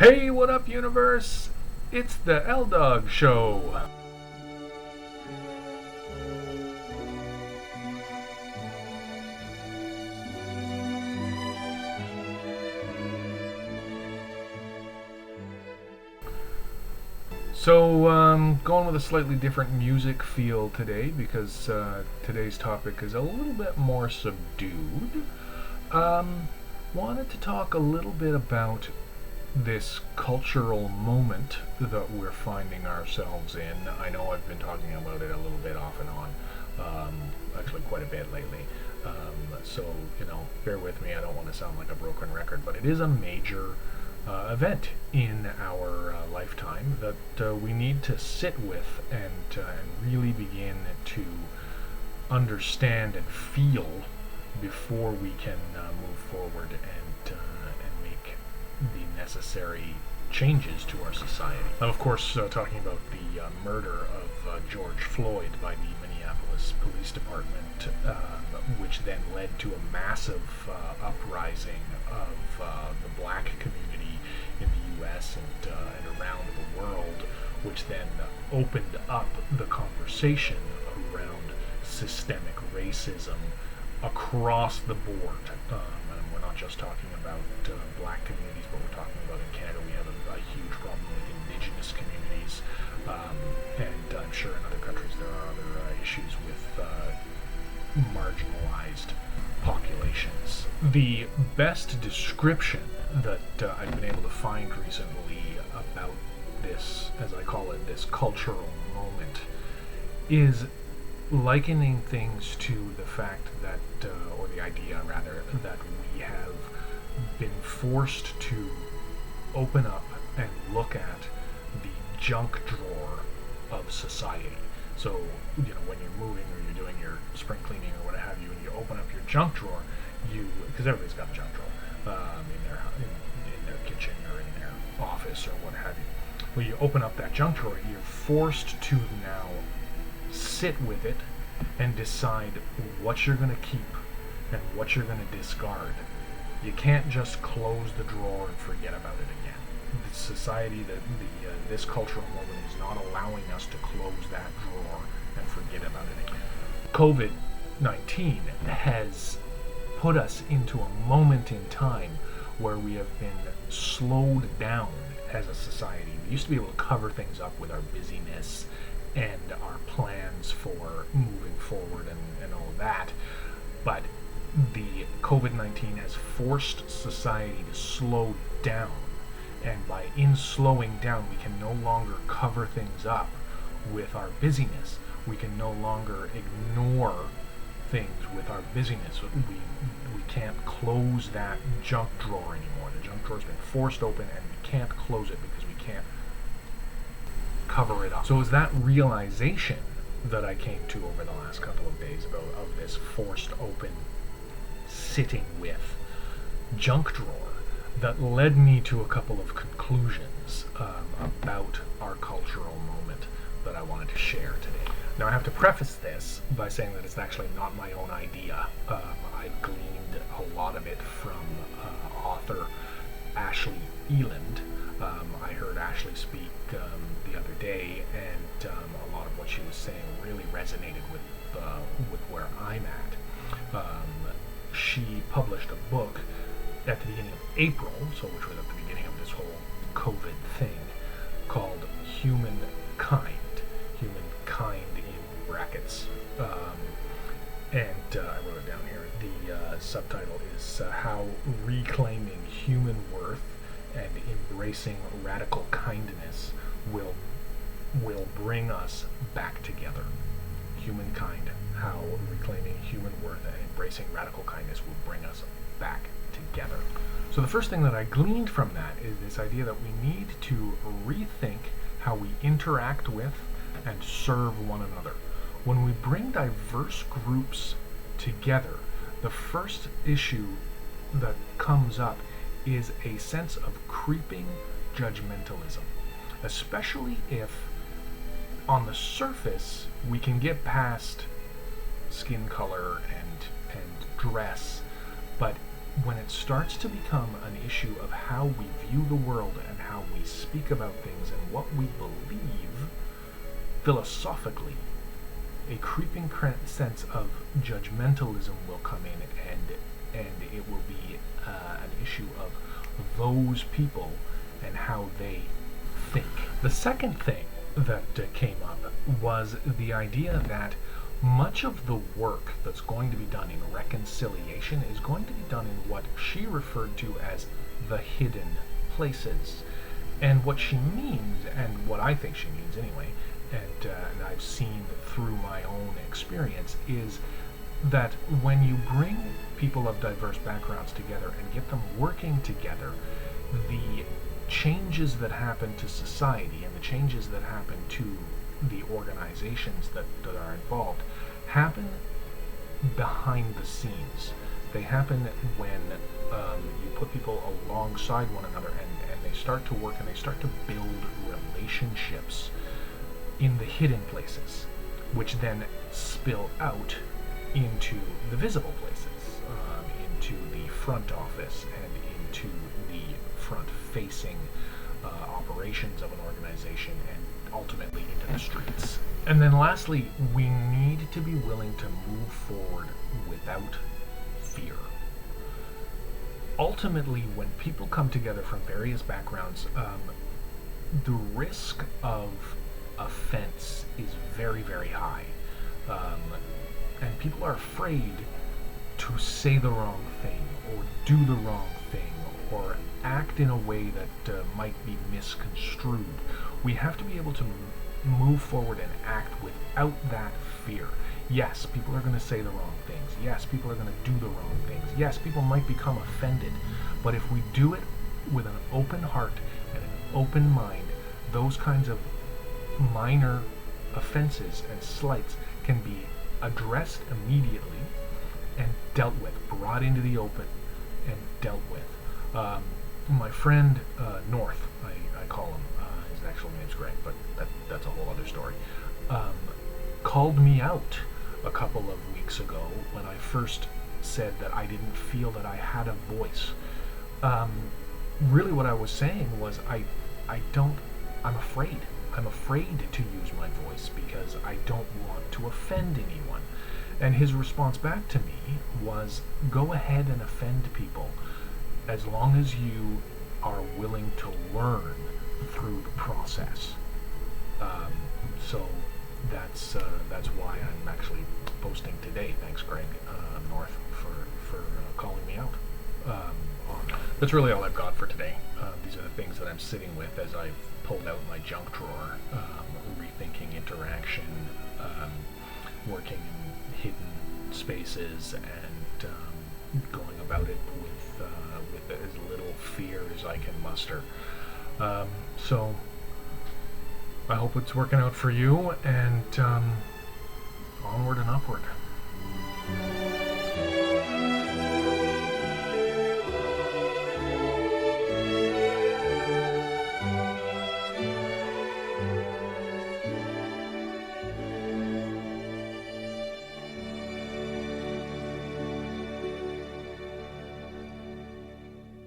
Hey, what up, universe? It's the L-Dog Show. So, going with a slightly different music feel today because today's topic is a little bit more subdued. Wanted to talk a little bit about this cultural moment that we're finding ourselves in. I know I've been talking about it a little bit off and on, actually quite a bit lately. So, bear with me. I don't want to sound like a broken record, but it is a major event in our lifetime that we need to sit with and really begin to understand and feel before we can move forward and make the necessary changes to our society. Now, of course, talking about the murder of George Floyd by the Minneapolis Police Department, which then led to a massive uprising of the black community in the U.S. and around the world, which then opened up the conversation around systemic racism across the board. And we're not just talking about black communities, but we're talking about in Canada we have a huge problem with indigenous communities, and I'm sure in other countries there are other issues with marginalized populations. The best description that I've been able to find recently about this, as I call it, this cultural moment, is likening things to the fact that, or the idea rather, that we have been forced to open up and look at the junk drawer of society. So, when you're moving or you're doing your spring cleaning or what have you, and you open up your junk drawer, because everybody's got a junk drawer in their kitchen or in their office or what have you. Well, you open up that junk drawer, you're forced to now sit with it and decide what you're going to keep and what you're going to discard. You can't just close the drawer and forget about it again. The society, this cultural moment is not allowing us to close that drawer and forget about it again. COVID-19 has put us into a moment in time where we have been slowed down as a society. We used to be able to cover things up with our busyness and our plans for moving forward and all of that, but the COVID-19 has forced society to slow down, and by slowing down we can no longer cover things up with our busyness. We can no longer ignore things with our busyness. We can't close that junk drawer anymore. The junk drawer's been forced open and we can't close it because we can't cover it up. So it's that realization that I came to over the last couple of days of this forced open sitting with junk drawer that led me to a couple of conclusions about our cultural moment that I wanted to share today. Now, I have to preface this by saying that it's actually not my own idea. I gleaned a lot of it from author Ashley Eland. I heard Ashley speak the other day, and a lot of what she was saying really resonated with where I'm at. She published a book at the beginning of April, which was at the beginning of this whole COVID thing, called Humankind. Humankind in brackets. And I wrote it down here. The subtitle is How Reclaiming Human Worth and Embracing Radical Kindness will bring us back together. Humankind, how reclaiming human worth and embracing radical kindness will bring us back together. So the first thing that I gleaned from that is this idea that we need to rethink how we interact with and serve one another. When we bring diverse groups together, the first issue that comes up is a sense of creeping judgmentalism, especially if on the surface we can get past skin color and dress, but when it starts to become an issue of how we view the world and how we speak about things and what we believe philosophically, a creeping sense of judgmentalism will come in, and it will be an issue of those people and how they think. The second thing that came up was the idea that much of the work that's going to be done in reconciliation is going to be done in what she referred to as the hidden places. And what she means, and what I think she means anyway, and I've seen through my own experience, is that when you bring people of diverse backgrounds together and get them working together, the changes that happen to society and the changes that happen to the organizations that are involved happen behind the scenes. They happen when you put people alongside one another, and they start to work and they start to build relationships in the hidden places, which then spill out into the visible places, into the front office and into the front-facing operations of an organization, and ultimately into the streets. And then lastly, we need to be willing to move forward without fear. Ultimately, when people come together from various backgrounds, the risk of offense is very, very high. And people are afraid to say the wrong thing, or do the wrong thing, or act in a way that might be misconstrued. We have to be able to move forward and act without that fear. Yes, people are going to say the wrong things. Yes, people are going to do the wrong things. Yes, people might become offended. But if we do it with an open heart and an open mind, those kinds of minor offenses and slights can be addressed immediately and dealt with, brought into the open and dealt with. My friend North, I call him, his actual name's Greg, but that's a whole other story, called me out a couple of weeks ago when I first said that I didn't feel that I had a voice. Really what I was saying was I'm afraid. I'm afraid to use my voice because I don't want to offend anyone. And his response back to me was, go ahead and offend people as long as you are willing to learn through the process. So that's why I'm actually posting today. Thanks, Greg North, for calling me out. That's really all I've got for today. These are the things that I'm sitting with as I've pulled out my junk drawer, rethinking interaction, working in hidden spaces, and going about it with as little fear as I can muster. So I hope it's working out for you, and onward and upward.